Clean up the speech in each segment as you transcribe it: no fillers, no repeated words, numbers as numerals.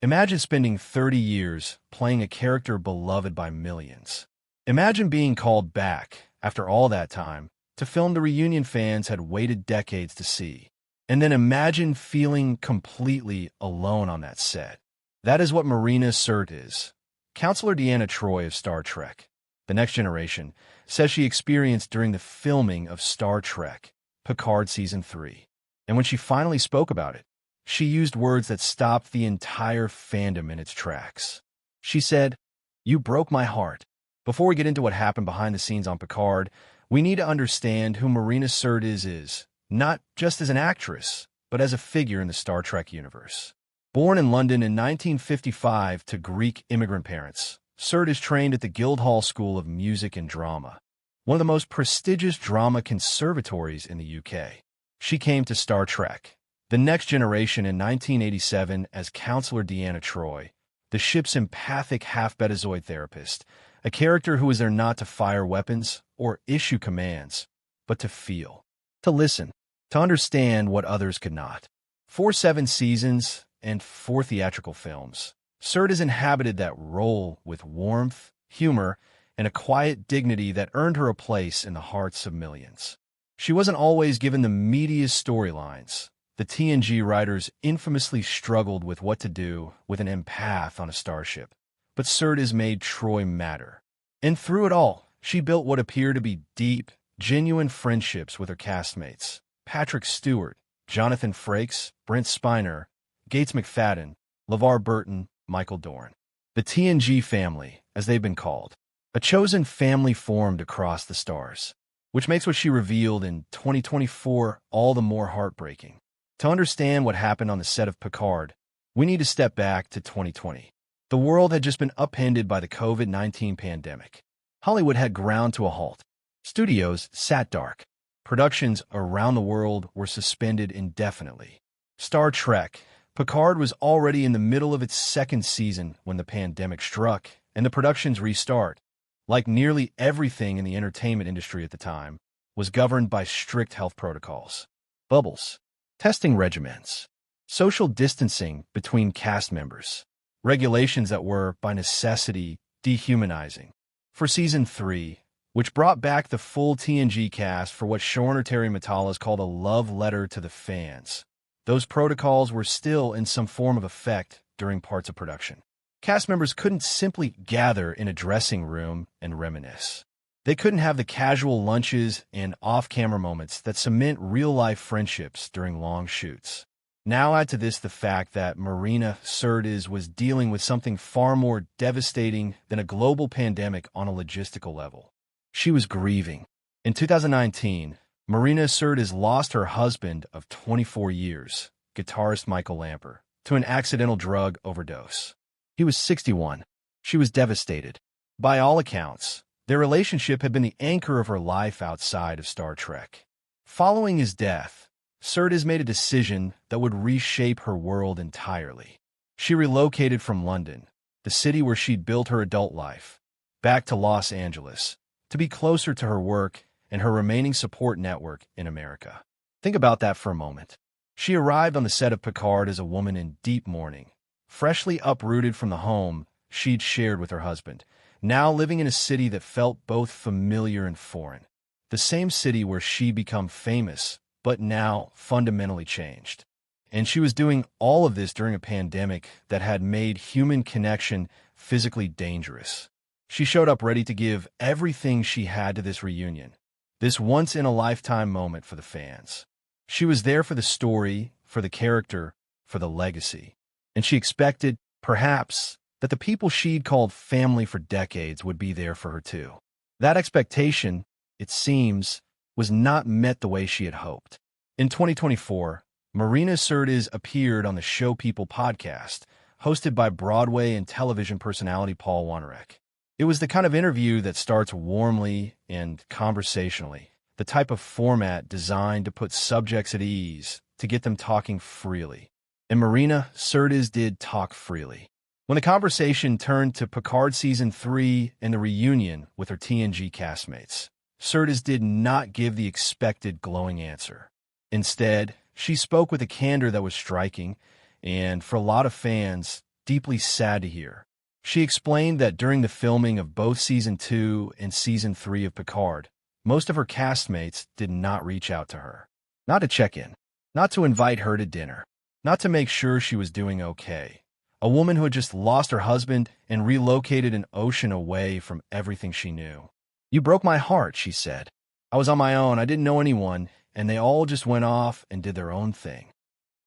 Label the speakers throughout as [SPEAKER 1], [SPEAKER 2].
[SPEAKER 1] Imagine spending 30 years playing a character beloved by millions. Imagine being called back, after all that time, to film the reunion fans had waited decades to see. And then imagine feeling completely alone on that set. That is what Marina Sirtis, Counselor Deanna Troi of Star Trek, The Next Generation, says she experienced during the filming of Star Trek, Picard Season 3. And when she finally spoke about it, she used words that stopped the entire fandom in its tracks. She said, "You broke my heart." Before we get into what happened behind the scenes on Picard, we need to understand who Marina Sirtis is, not just as an actress, but as a figure in the Star Trek universe. Born in London in 1955 to Greek immigrant parents, Sirtis trained at the Guildhall School of Music and Drama, one of the most prestigious drama conservatories in the UK. She came to Star Trek, The Next Generation in 1987 as Counselor Deanna Troi, the ship's empathic half-betazoid therapist, a character who was there not to fire weapons or issue commands, but to feel, to listen, to understand what others could not. For 7 seasons and 4 theatrical films, Sirtis inhabited that role with warmth, humor, and a quiet dignity that earned her a place in the hearts of millions. She wasn't always given the meatiest storylines. The TNG writers infamously struggled with what to do with an empath on a starship, but Sirtis made Troi matter. And through it all, she built what appeared to be deep, genuine friendships with her castmates: Patrick Stewart, Jonathan Frakes, Brent Spiner, Gates McFadden, LeVar Burton, Michael Dorn. The TNG family, as they've been called, a chosen family formed across the stars, which makes what she revealed in 2024 all the more heartbreaking. To understand what happened on the set of Picard, we need to step back to 2020. The world had just been upended by the COVID-19 pandemic. Hollywood had ground to a halt. Studios sat dark. Productions around the world were suspended indefinitely. Star Trek, Picard was already in the middle of its 2nd season when the pandemic struck and the productions restart. Like nearly everything in the entertainment industry at the time, was governed by strict health protocols. Bubbles, testing regimens, social distancing between cast members, regulations that were, by necessity, dehumanizing. For Season 3, which brought back the full TNG cast for what showrunner Terry Matalas called a love letter to the fans, those protocols were still in some form of effect during parts of production. Cast members couldn't simply gather in a dressing room and reminisce. They couldn't have the casual lunches and off-camera moments that cement real-life friendships during long shoots. Now add to this the fact that Marina Sirtis was dealing with something far more devastating than a global pandemic on a logistical level. She was grieving. In 2019, Marina Sirtis lost her husband of 24 years, guitarist Michael Lamper, to an accidental drug overdose. He was 61. She was devastated. By all accounts, their relationship had been the anchor of her life outside of Star Trek. Following his death, Sirtis made a decision that would reshape her world entirely. She relocated from London, the city where she'd built her adult life, back to Los Angeles, to be closer to her work and her remaining support network in America. Think about that for a moment. She arrived on the set of Picard as a woman in deep mourning, freshly uprooted from the home she'd shared with her husband, now living in a city that felt both familiar and foreign. The same city where she'd become famous, but now fundamentally changed. And she was doing all of this during a pandemic that had made human connection physically dangerous. She showed up ready to give everything she had to this reunion, this once-in-a-lifetime moment for the fans. She was there for the story, for the character, for the legacy. And she expected, perhaps, that the people she'd called family for decades would be there for her too. That expectation, it seems, was not met the way she had hoped. In 2024, Marina Sirtis appeared on the Show People podcast, hosted by Broadway and television personality Paul Wanarek. It was the kind of interview that starts warmly and conversationally, the type of format designed to put subjects at ease, to get them talking freely. And Marina Sirtis did talk freely. When the conversation turned to Picard Season 3 and the reunion with her TNG castmates, Sirtis did not give the expected glowing answer. Instead, she spoke with a candor that was striking and, for a lot of fans, deeply sad to hear. She explained that during the filming of both Season 2 and Season 3 of Picard, most of her castmates did not reach out to her. Not to check in, not to invite her to dinner, not to make sure she was doing okay. A woman who had just lost her husband and relocated an ocean away from everything she knew. "You broke my heart," she said. "I was on my own, I didn't know anyone, and they all just went off and did their own thing."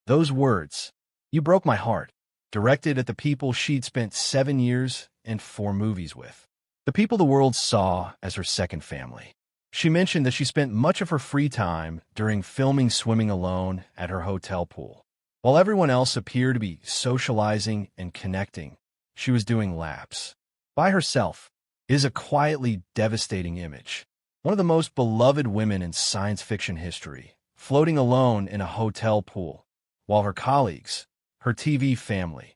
[SPEAKER 1] Those words, "You broke my heart," directed at the people she'd spent 7 years and 4 movies with. The people the world saw as her second family. She mentioned that she spent much of her free time during filming swimming alone at her hotel pool. While everyone else appeared to be socializing and connecting, she was doing laps. By herself. It is a quietly devastating image. One of the most beloved women in science fiction history, floating alone in a hotel pool, while her colleagues, her TV family,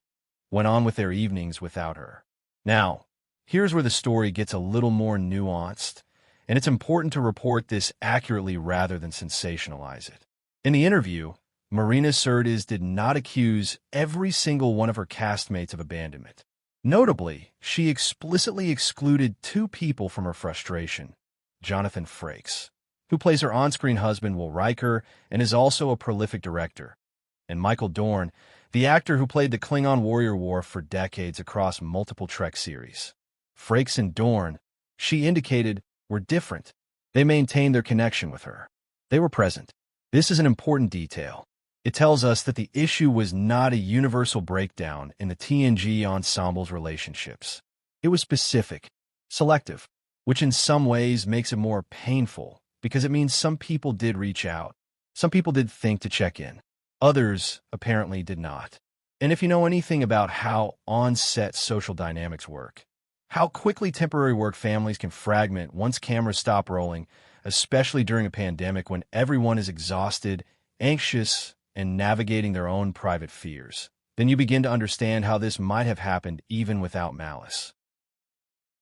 [SPEAKER 1] went on with their evenings without her. Now, here's where the story gets a little more nuanced, and it's important to report this accurately rather than sensationalize it. In the interview, Marina Sirtis did not accuse every single one of her castmates of abandonment. Notably, she explicitly excluded 2 people from her frustration: Jonathan Frakes, who plays her on-screen husband Will Riker and is also a prolific director, and Michael Dorn, the actor who played the Klingon warrior Worf for decades across multiple Trek series. Frakes and Dorn, she indicated, were different. They maintained their connection with her. They were present. This is an important detail. It tells us that the issue was not a universal breakdown in the TNG ensemble's relationships. It was specific, selective, which in some ways makes it more painful because it means some people did reach out. Some people did think to check in. Others apparently did not. And if you know anything about how on-set social dynamics work, how quickly temporary work families can fragment once cameras stop rolling, especially during a pandemic when everyone is exhausted, anxious, and navigating their own private fears, then you begin to understand how this might have happened even without malice.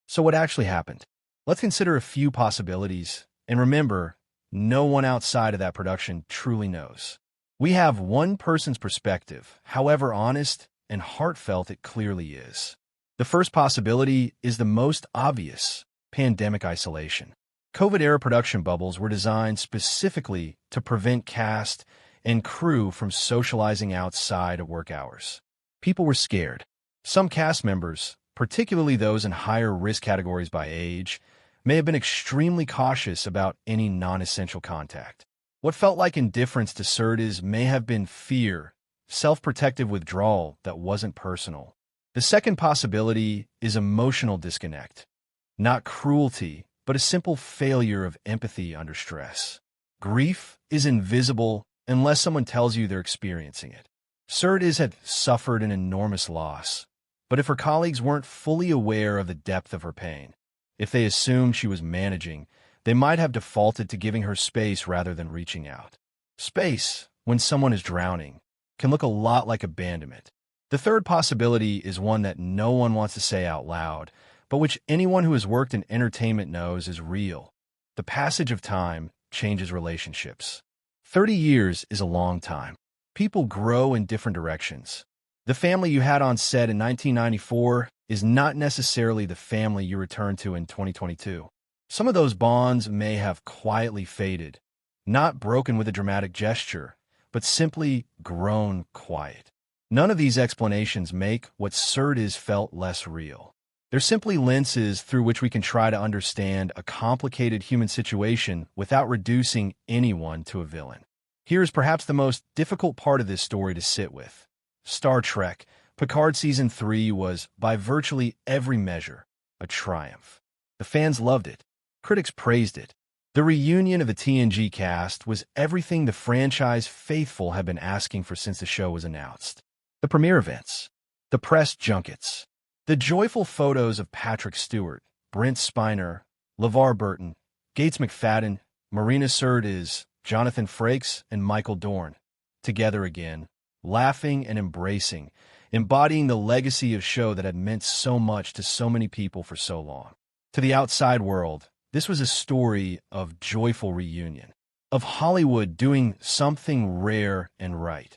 [SPEAKER 1] So what actually happened? Let's consider a few possibilities, and remember, no one outside of that production truly knows. We have one person's perspective, however honest and heartfelt it clearly is. The first possibility is the most obvious: pandemic isolation. COVID-era production bubbles were designed specifically to prevent cast and crew from socializing outside of work hours. People were scared. Some cast members, particularly those in higher risk categories by age, may have been extremely cautious about any non-essential contact. What felt like indifference to Sirtis may have been fear, self-protective withdrawal that wasn't personal. The second possibility is emotional disconnect. Not cruelty, but a simple failure of empathy under stress. Grief is invisible unless someone tells you they're experiencing it. Sirtis had suffered an enormous loss, but if her colleagues weren't fully aware of the depth of her pain, if they assumed she was managing, they might have defaulted to giving her space rather than reaching out. Space, when someone is drowning, can look a lot like abandonment. The third possibility is one that no one wants to say out loud, but which anyone who has worked in entertainment knows is real. The passage of time changes relationships. 30 years is a long time. People grow in different directions. The family you had on set in 1994 is not necessarily the family you return to in 2022. Some of those bonds may have quietly faded, not broken with a dramatic gesture, but simply grown quiet. None of these explanations make what Sirtis felt less real. They're simply lenses through which we can try to understand a complicated human situation without reducing anyone to a villain. Here is perhaps the most difficult part of this story to sit with. Star Trek, Picard Season 3 was, by virtually every measure, a triumph. The fans loved it. Critics praised it. The reunion of the TNG cast was everything the franchise faithful had been asking for since the show was announced. The premiere events, the press junkets, the joyful photos of Patrick Stewart, Brent Spiner, LeVar Burton, Gates McFadden, Marina Sirtis, Jonathan Frakes, and Michael Dorn, together again, laughing and embracing, embodying the legacy of show that had meant so much to so many people for so long. To the outside world, this was a story of joyful reunion, of Hollywood doing something rare and right,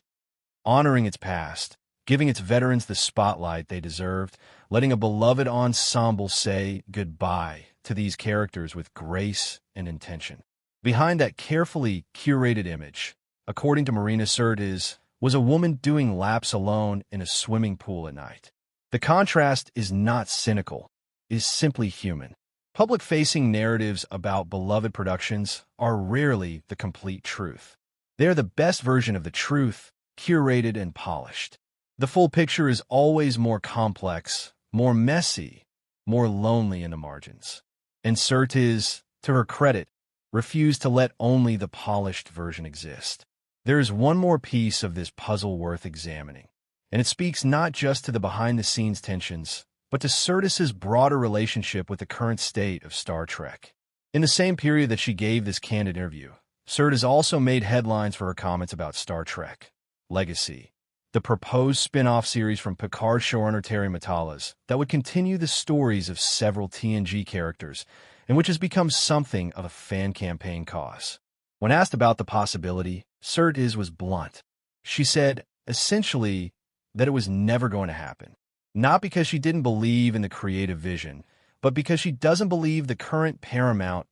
[SPEAKER 1] honoring its past, giving its veterans the spotlight they deserved, letting a beloved ensemble say goodbye to these characters with grace and intention. Behind that carefully curated image, according to Marina Sirtis, was a woman doing laps alone in a swimming pool at night. The contrast is not cynical, it is simply human. Public-facing narratives about beloved productions are rarely the complete truth. They are the best version of the truth, curated and polished. The full picture is always more complex, more messy, more lonely in the margins. And Sirtis, to her credit, refused to let only the polished version exist. There is one more piece of this puzzle worth examining, and it speaks not just to the behind-the-scenes tensions, but to Sirtis's broader relationship with the current state of Star Trek. In the same period that she gave this candid interview, Sirtis also made headlines for her comments about Star Trek Legacy, the proposed spin-off series from Picard showrunner Terry Matalas that would continue the stories of several TNG characters and which has become something of a fan campaign cause. When asked about the possibility, Sirtis was blunt. She said, essentially, that it was never going to happen. Not because she didn't believe in the creative vision, but because she doesn't believe the current Paramount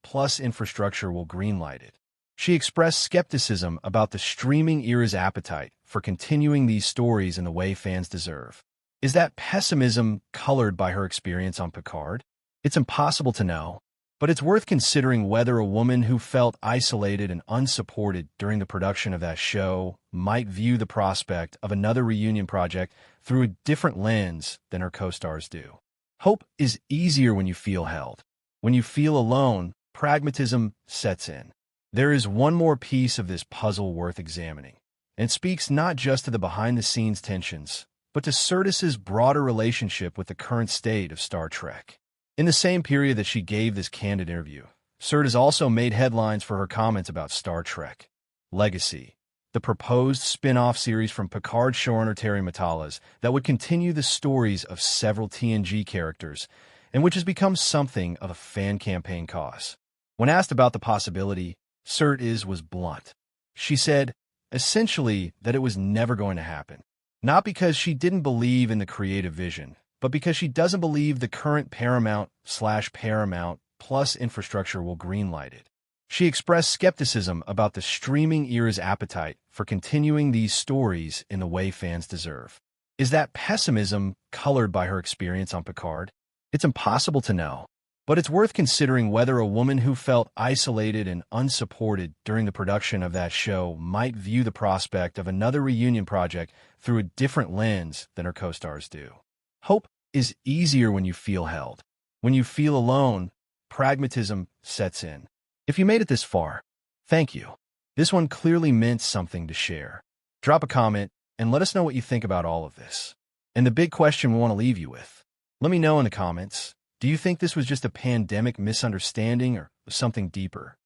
[SPEAKER 1] Plus infrastructure will greenlight it. She expressed skepticism about the streaming era's appetite for continuing these stories in the way fans deserve. Is that pessimism colored by her experience on Picard? It's impossible to know, but it's worth considering whether a woman who felt isolated and unsupported during the production of that show might view the prospect of another reunion project through a different lens than her co-stars do. Hope is easier when you feel held. When you feel alone, pragmatism sets in. There is one more piece of this puzzle worth examining, and it speaks not just to the behind-the-scenes tensions, but to Sirtis's broader relationship with the current state of Star Trek. In the same period that she gave this candid interview, Sirtis also made headlines for her comments about Star Trek Legacy, the proposed spin-off series from Picard showrunner Terry Matalas that would continue the stories of several TNG characters and which has become something of a fan campaign cause. When asked about the possibility, Sirtis was blunt. She said, essentially, that it was never going to happen. Not because she didn't believe in the creative vision, but because she doesn't believe the current Paramount Plus infrastructure will greenlight it. She expressed skepticism about the streaming era's appetite for continuing these stories in the way fans deserve. Is that pessimism colored by her experience on Picard? It's impossible to know, but it's worth considering whether a woman who felt isolated and unsupported during the production of that show might view the prospect of another reunion project through a different lens than her co-stars do. Hope is easier when you feel held. When you feel alone, pragmatism sets in. If you made it this far, thank you. This one clearly meant something to share. Drop a comment and let us know what you think about all of this. And the big question we want to leave you with. Let me know in the comments. Do you think this was just a pandemic misunderstanding or something deeper?